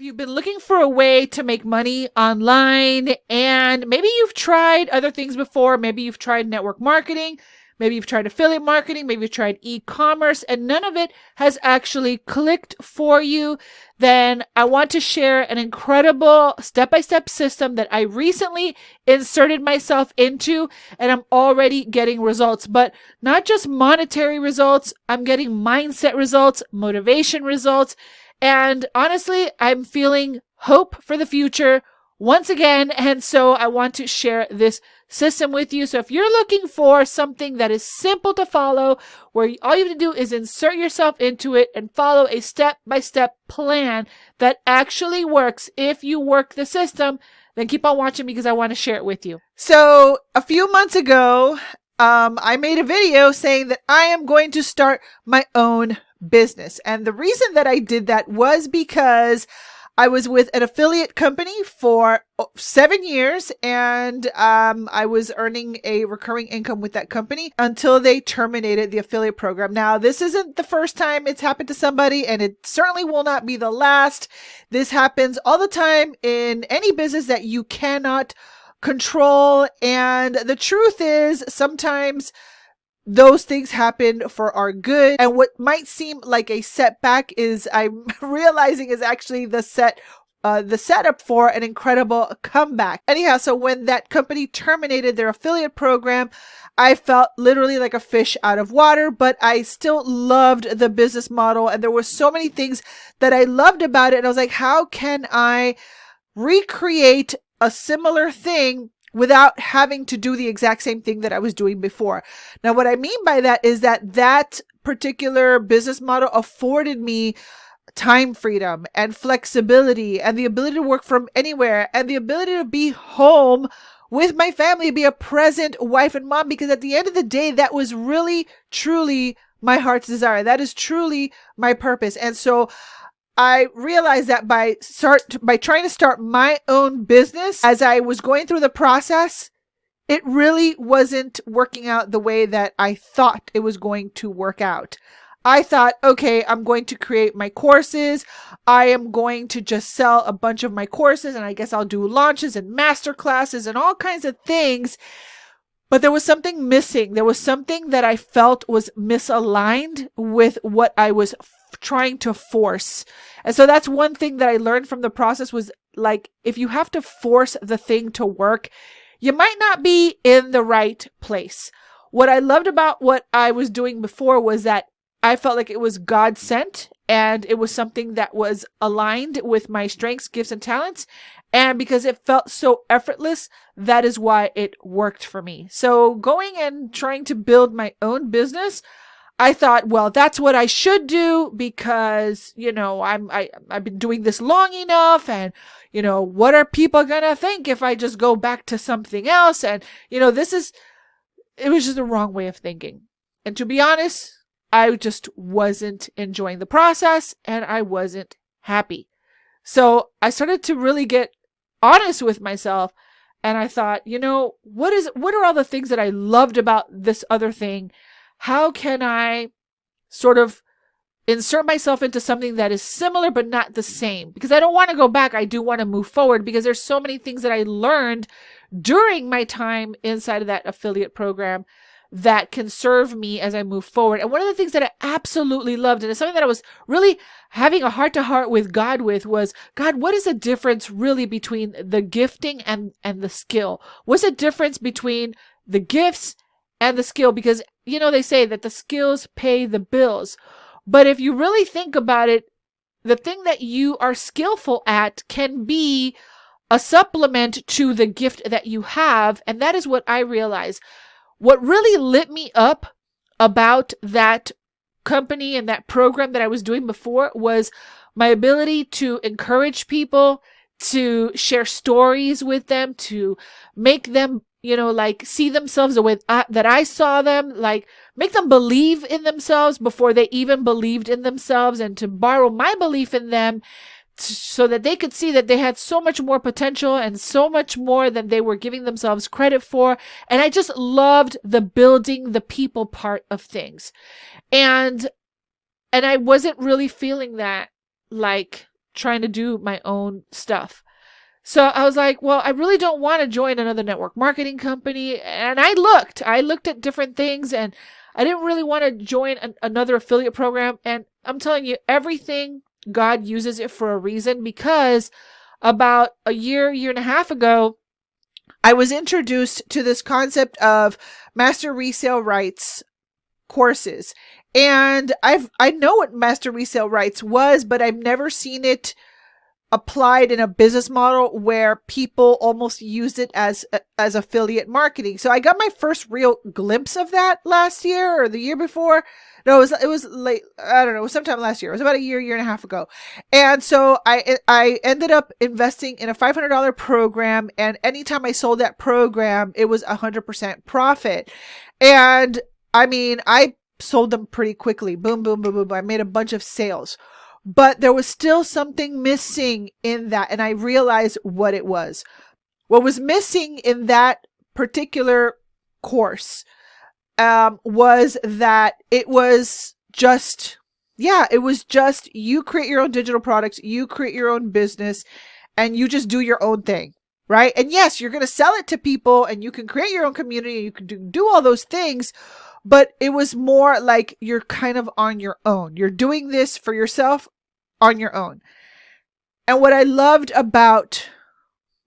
Have you been looking for a way to make money online, and maybe you've tried other things before? Maybe you've tried network marketing, maybe you've tried affiliate marketing, maybe you've tried e-commerce, and none of it has actually clicked for you. Then I want to share an incredible step-by-step system that I recently inserted myself into, and I'm already getting results. But not just monetary results, I'm getting mindset results, motivation results. And honestly, I'm feeling hope for the future once again. And so I want to share this system with you. So if you're looking for something that is simple to follow, where all you have to do is insert yourself into it and follow a step-by-step plan that actually works if you work the system, then keep on watching because I want to share it with you. So a few months ago, I made a video saying that I am going to start my own business. And the reason that I did that was because I was with an affiliate company for 7 years, and I was earning a recurring income with that company until they terminated the affiliate program. Now, this isn't the first time it's happened to somebody, and it certainly will not be the last. This happens all the time in any business that you cannot control. And the truth is, sometimes those things happen for our good. And what might seem like a setback is, I'm realizing, is actually the setup for an incredible comeback. Anyhow, so when that company terminated their affiliate program, I felt literally like a fish out of water, but I still loved the business model. And there were so many things that I loved about it. And I was like, how can I recreate a similar thing without having to do the exact same thing that I was doing before? Now, what I mean by that is that that particular business model afforded me time freedom and flexibility and the ability to work from anywhere and the ability to be home with my family, be a present wife and mom, because at the end of the day, that was really, truly my heart's desire. That is truly my purpose. And so I realized that by trying to start my own business, as I was going through the process, it really wasn't working out the way that I thought it was going to work out. I thought, okay, I'm going to create my courses. I am going to just sell a bunch of my courses, and I guess I'll do launches and master classes and all kinds of things. But there was something missing. There was something that I felt was misaligned with what I was trying to force. And so that's one thing that I learned from the process was, like, if you have to force the thing to work, you might not be in the right place. What I loved about what I was doing before was that I felt like it was God sent, and it was something that was aligned with my strengths, gifts, and talents. And because it felt so effortless, that is why it worked for me. So going and trying to build my own business, I thought, well, that's what I should do because, I've been doing this long enough, and, what are people gonna think if I just go back to something else? And, it was just the wrong way of thinking. And to be honest, I just wasn't enjoying the process, and I wasn't happy. So I started to really get honest with myself, and I thought, what are all the things that I loved about this other thing? How can I sort of insert myself into something that is similar but not the same? Because I don't want to go back. I do want to move forward because there's so many things that I learned during my time inside of that affiliate program that can serve me as I move forward. And one of the things that I absolutely loved, and it's something that I was really having a heart-to-heart with God with, was, God, what is the difference really between the gifting and the skill? What's the difference between the gifts and the skill? Because, they say that the skills pay the bills. But if you really think about it, the thing that you are skillful at can be a supplement to the gift that you have. And that is what I realized. What really lit me up about that company and that program that I was doing before was my ability to encourage people, to share stories with them, to make them, see themselves the way that I saw them, make them believe in themselves before they even believed in themselves, and to borrow my belief in them so that they could see that they had so much more potential and so much more than they were giving themselves credit for. And I just loved the building the people part of things. And I wasn't really feeling that, trying to do my own stuff. So I was like, well, I really don't want to join another network marketing company. And I looked at different things, and I didn't really want to join another affiliate program. And I'm telling you, everything, God uses it for a reason, because about a year and a half ago, I was introduced to this concept of master resale rights courses. And I know what master resale rights was, but I've never seen it applied in a business model where people almost used it as affiliate marketing. So I got my first real glimpse of that last year or the year before. No, it was late. I don't know. It was sometime last year. It was about a year and a half ago. And so I ended up investing in a $500 program. And anytime I sold that program, it was 100% profit. And I mean, I sold them pretty quickly. Boom, boom, boom, boom. I made a bunch of sales. But there was still something missing in that. And I realized what it was. What was missing in that particular course was that it was just you create your own digital products, you create your own business, and you just do your own thing, right? And yes, you're going to sell it to people, and you can create your own community, and you can do all those things. But it was more like you're kind of on your own. You're doing this for yourself on your own. And what I loved about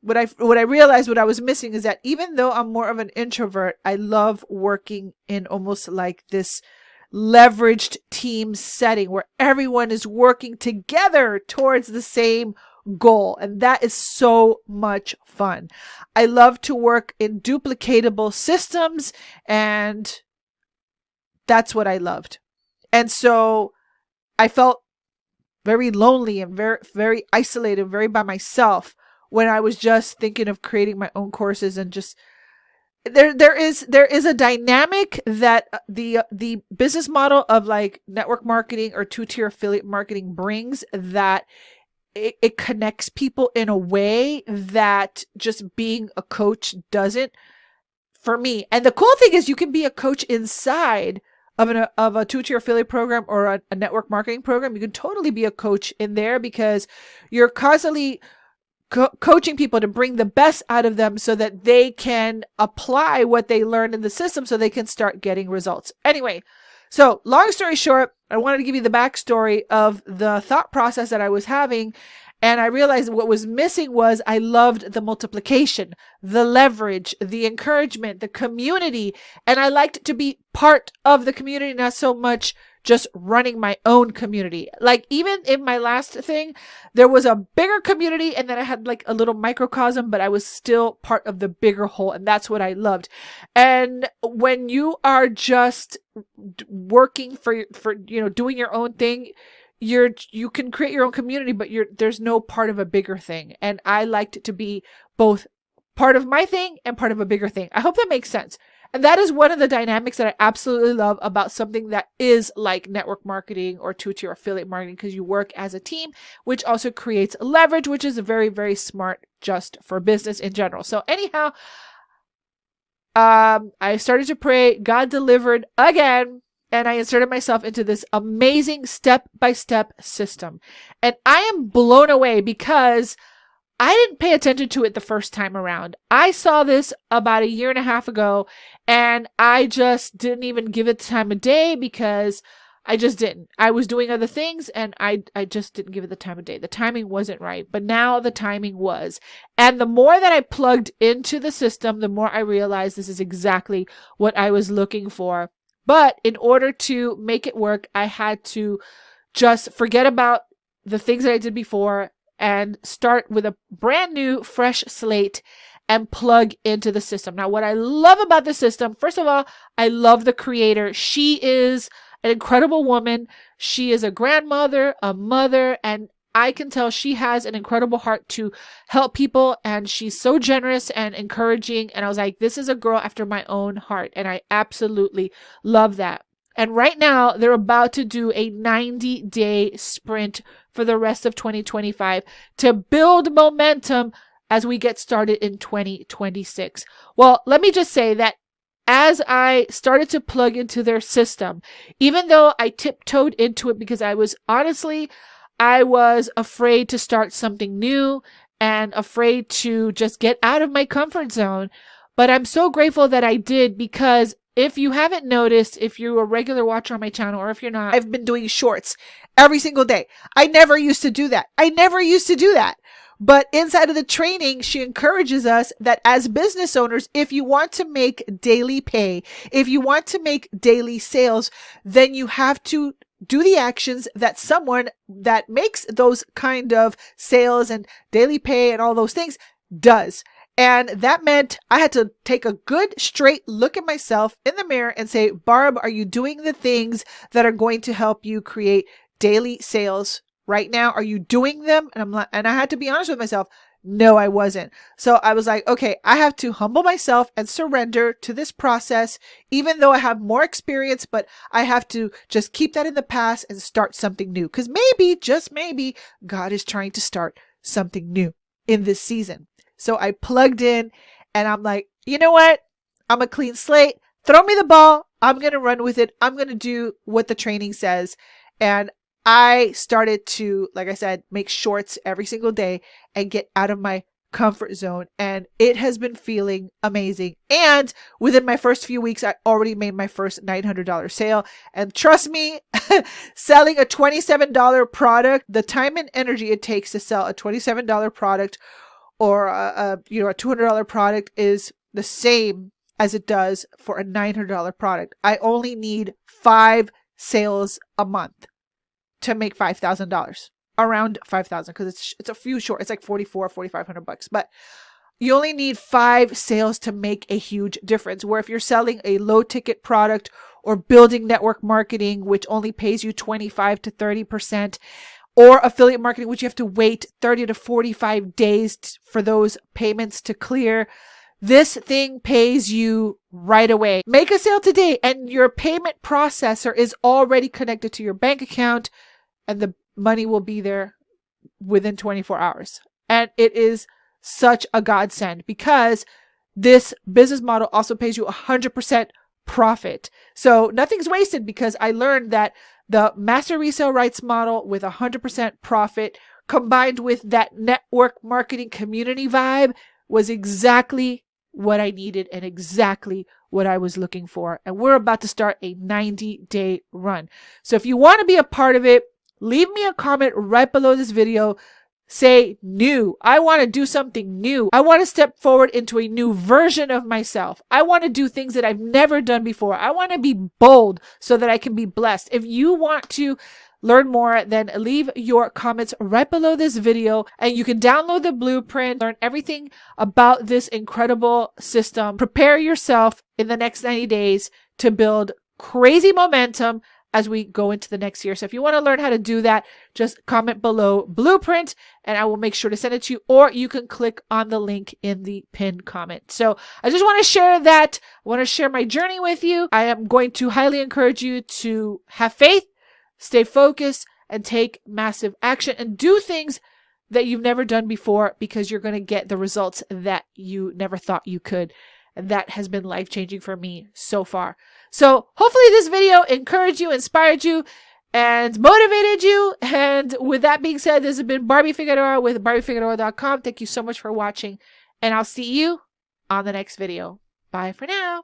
what I realized what I was missing is that even though I'm more of an introvert, I love working in almost like this leveraged team setting where everyone is working together towards the same goal. And that is so much fun. I love to work in duplicatable systems, and that's what I loved. And so I felt very lonely and very, very isolated, very by myself when I was just thinking of creating my own courses. And just there is a dynamic that the business model of like network marketing or two-tier affiliate marketing brings, that it connects people in a way that just being a coach doesn't, for me. And the cool thing is you can be a coach inside of a two-tier affiliate program or a network marketing program. You can totally be a coach in there because you're constantly coaching people to bring the best out of them so that they can apply what they learned in the system so they can start getting results. Anyway, so long story short, I wanted to give you the backstory of the thought process that I was having. And I realized what was missing was I loved the multiplication, the leverage, the encouragement, the community. And I liked to be part of the community, not so much just running my own community. Like even in my last thing, there was a bigger community and then I had like a little microcosm, but I was still part of the bigger whole. And that's what I loved. And when you are just working for doing your own thing, you can create your own community, but there's no part of a bigger thing. And I liked it to be both part of my thing and part of a bigger thing. I hope that makes sense. And that is one of the dynamics that I absolutely love about something that is like network marketing or two-tier affiliate marketing, because you work as a team, which also creates leverage, which is very, very smart just for business in general. So anyhow, I started to pray. God delivered again. And I inserted myself into this amazing step-by-step system. And I am blown away because I didn't pay attention to it the first time around. I saw this about a year and a half ago, and I just didn't even give it the time of day because I just didn't. I was doing other things, and I just didn't give it the time of day. The timing wasn't right, but now the timing was. And the more that I plugged into the system, the more I realized this is exactly what I was looking for. But in order to make it work, I had to just forget about the things that I did before and start with a brand new, fresh slate and plug into the system. Now, what I love about the system, first of all, I love the creator. She is an incredible woman. She is a grandmother, a mother, and I can tell she has an incredible heart to help people, and she's so generous and encouraging. And I was like, this is a girl after my own heart. And I absolutely love that. And right now they're about to do a 90-day sprint for the rest of 2025 to build momentum as we get started in 2026. Well, let me just say that as I started to plug into their system, even though I tiptoed into it because I was honestly, I was afraid to start something new and afraid to just get out of my comfort zone. But I'm so grateful that I did, because if you haven't noticed, if you're a regular watcher on my channel, or if you're not, I've been doing shorts every single day. I never used to do that. But inside of the training, she encourages us that as business owners, if you want to make daily pay, if you want to make daily sales, then you have to do the actions that someone that makes those kind of sales and daily pay and all those things does. And that meant I had to take a good straight look at myself in the mirror and say, Barb, are you doing the things that are going to help you create daily sales right now? Are you doing them? And I had to be honest with myself. No, I wasn't. So I was like, okay, I have to humble myself and surrender to this process, even though I have more experience, but I have to just keep that in the past and start something new. Because maybe, just maybe, God is trying to start something new in this season. So I plugged in and I'm like, you know what? I'm a clean slate. Throw me the ball. I'm going to run with it. I'm going to do what the training says. And I started to, like I said, make shorts every single day and get out of my comfort zone. And it has been feeling amazing. And within my first few weeks, I already made my first $900 sale. And trust me, selling a $27 product, the time and energy it takes to sell a $27 product or a $200 product is the same as it does for a $900 product. I only need 5 sales a month to make $5,000, around $5,000, because it's a few short. It's like $4,500. But you only need 5 sales to make a huge difference. Where if you're selling a low ticket product or building network marketing, which only pays you 25 to 30%, or affiliate marketing, which you have to wait 30 to 45 days for those payments to clear, this thing pays you right away. Make a sale today and your payment processor is already connected to your bank account and the money will be there within 24 hours. And it is such a godsend, because this business model also pays you 100% profit. So nothing's wasted, because I learned that the master resale rights model with 100% profit combined with that network marketing community vibe was exactly what I needed and exactly what I was looking for. And we're about to start a 90-day run. So if you want to be a part of it, leave me a comment right below this video. Say new. I want to do something new. I want to step forward into a new version of myself. I want to do things that I've never done before. I want to be bold so that I can be blessed. If you want to learn more, then leave your comments right below this video and you can download the blueprint, learn everything about this incredible system. Prepare yourself in the next 90 days to build crazy momentum as we go into the next year. So if you want to learn how to do that, just comment below blueprint and I will make sure to send it to you, or you can click on the link in the pinned comment. So I just want to share that. I want to share my journey with you. I am going to highly encourage you to have faith, stay focused, and take massive action and do things that you've never done before, because you're going to get the results that you never thought you could. And that has been life-changing for me so far. So hopefully this video encouraged you, inspired you, and motivated you. And with that being said, this has been Barbie Figueroa with barbiefigueroa.com. Thank you so much for watching, and I'll see you on the next video. Bye for now.